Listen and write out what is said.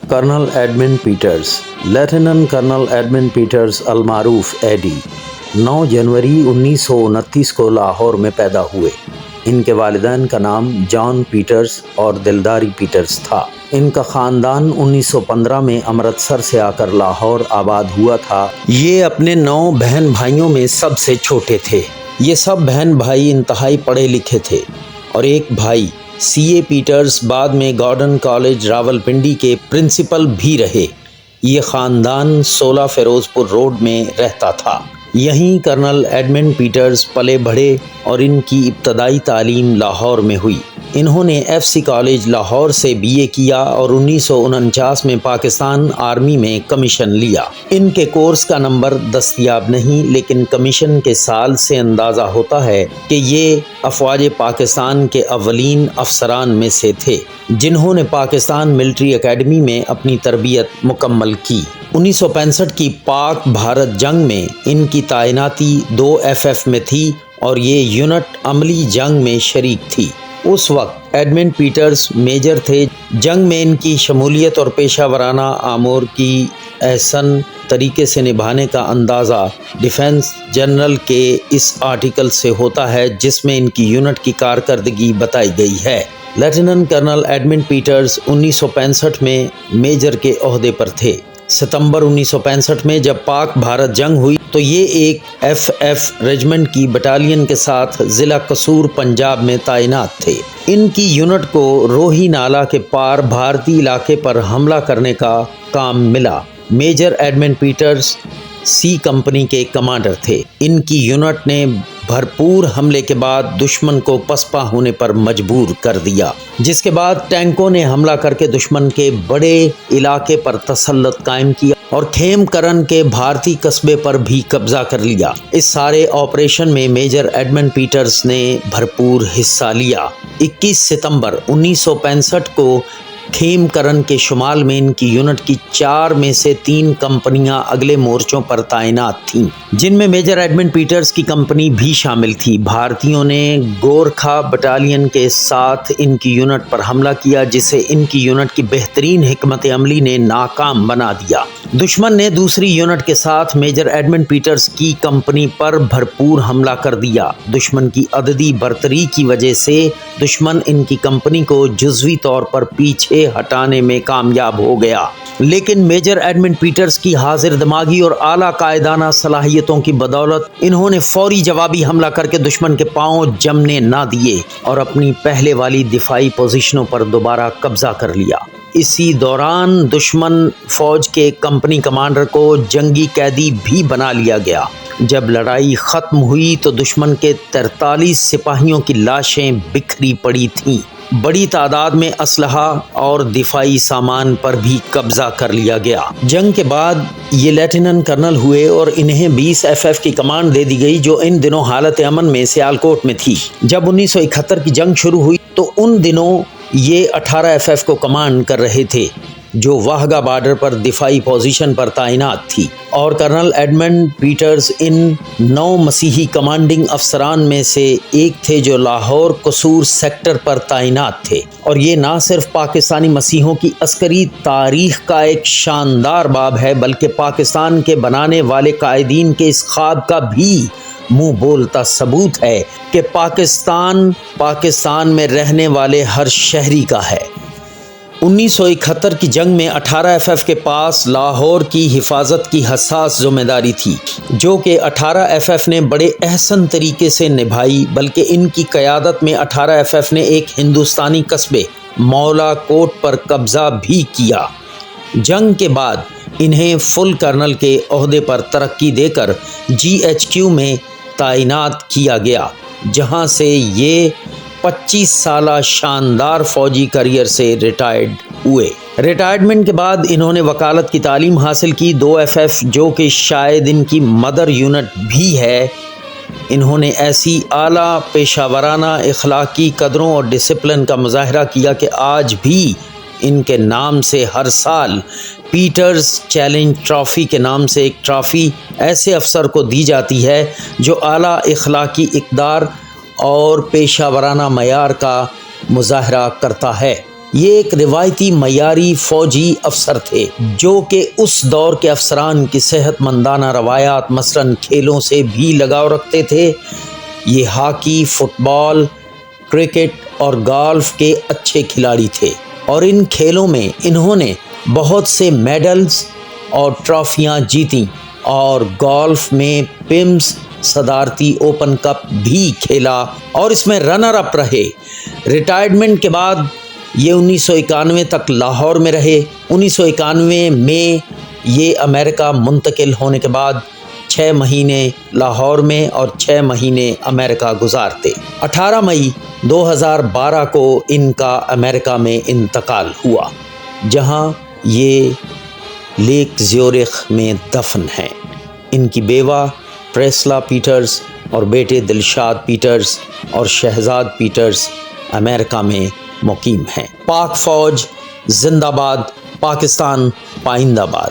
Colonel Edmund Peters, lieutenant colonel Edmund Peters अलमारूफ Eddie 9 जनवरी 1929 को लाहौर में पैदा हुए। इनके वालिदैन का नाम जॉन पीटर्स और दिलदारी पीटर्स था। इनका ख़ानदान 1915 में अमृतसर से आकर लाहौर आबाद हुआ था। ये अपने 9 बहन भाइयों में सबसे छोटे थे। ये सब बहन भाई इंतहाई पढ़े लिखे थे और एक भाई C.A. पीटर्स बाद में गॉर्डन कॉलेज रावलपिंडी के प्रिंसिपल भी रहे। ये ख़ानदान 16 फ़िरोज़पुर रोड में रहता था। यहीं कर्नल एडमंड पीटर्स पले बढ़े और इनकी इब्तदाई तालीम लाहौर में हुई। इन्होंने FC कॉलेज लाहौर से BA किया और 1949 में पाकिस्तान आर्मी में कमीशन लिया। इनके कोर्स का नंबर दस्तयाब नहीं, लेकिन कमीशन के साल से अंदाज़ा होता है कि ये अफ़वाज पाकिस्तान के अव्वलीन अफसरान में से थे जिन्होंने पाकिस्तान मिलिट्री एकेडमी में अपनी तरबियत मुकम्मल की। 1965 की पाक भारत जंग में इनकी तैनाती 2 FF में थी और ये यूनिट अमली जंग में शरीक थी। उस वक्त एडमंड पीटर्स मेजर थे। जंग में इनकी शमूलियत और पेशा वराना आमूर की एहसन तरीके से निभाने का अंदाज़ा डिफेंस जनरल के इस आर्टिकल से होता है जिसमें इनकी यूनिट की कारकर्दगी बताई गई है। लेफ्टिनेंट कर्नल एडमंड पीटर्स 1965 में मेजर के ओहदे पर थे। सितंबर 1965 में जब पाक भारत जंग हुई तो ये एक FF रेजिमेंट की बटालियन के साथ ज़िला कसूर पंजाब में तैनात थे। इनकी यूनिट को रोही नाला के पार भारतीय इलाके पर हमला करने का काम मिला। Major Edmund Peters C company के कमांडर थे। इनकी यूनिट ने भरपूर हमले के बाद दुश्मन को पसपा होने पर मजबूर कर दिया, जिसके बाद टैंकों ने हमला करके दुश्मन के बड़े इलाके पर तसल्लुत कायम किया और खेमकरन के भारतीय कस्बे पर भी कब्जा कर लिया। इस सारे ऑपरेशन में मेजर एडमंड पीटर्स ने भरपूर हिस्सा लिया। 21 सितंबर 1965 को खेमकरन के शुमाल में इनकी यूनिट की 4 में से 3 कंपनियां अगले मोर्चों पर तैनात थीं, जिनमें मेजर एडमंड पीटर्स की कंपनी भी शामिल थी। भारतीयों ने गोरखा बटालियन के साथ इनकी यूनिट पर हमला किया, जिसे इनकी यूनिट की बेहतरीन हिकमत अमली ने नाकाम बना दिया। दुश्मन ने दूसरी यूनिट के साथ मेजर एडमंड पीटर्स की कंपनी पर भरपूर हमला कर दिया। दुश्मन की अददी बर्तरी की वजह से दुश्मन इनकी कंपनी को जुज़वी तौर पर पीछे हटाने में कामयाब हो गया, लेकिन मेजर एडमंड पीटर्स की हाजिर दिमागी और आला कायदाना सलाहियतों की बदौलत इन्होंने फौरी जवाबी हमला करके दुश्मन के पांव जमने ना दिए और अपनी पहले वाली दिफाई पोजीशनों पर दोबारा कब्जा कर लिया। इसी दौरान दुश्मन फौज के कंपनी कमांडर को जंगी कैदी भी बना लिया गया। जब लड़ाई ख़त्म हुई तो दुश्मन के 43 सिपाहियों की लाशें बिखरी पड़ी थीं। बड़ी तादाद में असलहा और दिफाई सामान पर भी कब्जा कर लिया गया। जंग के बाद ये लेफ्टिनेंट कर्नल हुए और इन्हें 20 FF की कमांड दे दी गई, जो इन दिनों हालत अमन में सियालकोट में थी। जब 1971 की जंग शुरू हुई तो उन दिनों ये 18 FF को कमांड कर रहे थे, जो वाहगा बॉर्डर पर दिफाई पोजीशन पर तैनात थी। और कर्नल एडमंड पीटर्स इन 9 मसीही कमांडिंग अफसरान में से एक थे जो लाहौर कसूर सेक्टर पर तैनात थे। और ये ना सिर्फ पाकिस्तानी मसीहों की अस्करी तारीख का एक शानदार बाब है, बल्कि पाकिस्तान के बनाने वाले कायदीन के इस ख्वाब का भी मुंह बोलता सबूत है कि पाकिस्तान में रहने वाले हर शहरी का है। 1971 की जंग में 18 FF के पास लाहौर की हिफाजत की हसास जिम्मेदारी थी, जो कि 18 FF ने बड़े अहसन तरीके से निभाई। बल्कि इनकी क़यादत में 18 FF ने एक हिंदुस्तानी कस्बे मौला कोट पर कब्ज़ा भी किया। जंग के बाद इन्हें फुल कर्नल के ओहदे पर तरक्की देकर GHQ में तैनात किया गया, जहां से ये 25 साला शानदार फौजी करियर से रिटायर्ड हुए। रिटायरमेंट के बाद इन्होंने वकालत की तालीम हासिल की। 2 FF जो कि शायद इनकी मदर यूनिट भी है, इन्होंने ऐसी आला पेशावराना इखलाकी कदरों और डिसिप्लिन का मुजाहरा किया कि आज भी इनके नाम से हर साल पीटर्स चैलेंज ट्रॉफ़ी के नाम से एक ट्रॉफ़ी ऐसे अफसर को दी जाती है जो आला इखलाकी इक़दार और पेशा वराना मयार का मुजाहरा करता है। یہ ایک روایتی معیاری فوجی افسر تھے جو کہ اس دور کے افسران کی صحت مندانہ روایات مثلاً کھیلوں سے بھی لگاؤ رکھتے تھے۔ یہ ہاکی، فٹ بال، کرکٹ اور گالف کے اچھے کھلاڑی تھے اور ان کھیلوں میں انہوں نے بہت سے میڈلز اور ٹرافیاں جیتیں اور گالف میں پمز صدارتی اوپن کپ بھی کھیلا اور اس میں رنر اپ رہے۔ ریٹائرمنٹ کے بعد یہ 1991 تک لاہور میں رہے۔ 1991 میں یہ امریکہ منتقل ہونے کے بعد 6 مہینے لاہور میں اور 6 مہینے امریکہ گزارتے۔ 18 مئی 2012 کو ان کا امریکہ میں انتقال ہوا جہاں یہ لیک زیورخ میں دفن ہیں۔ ان کی بیوہ پریسلا پیٹرز اور بیٹے دلشاد پیٹرز اور شہزاد پیٹرز امریکہ میں مقیم ہیں۔ پاک فوج زندہ باد، پاکستان پائندہ باد۔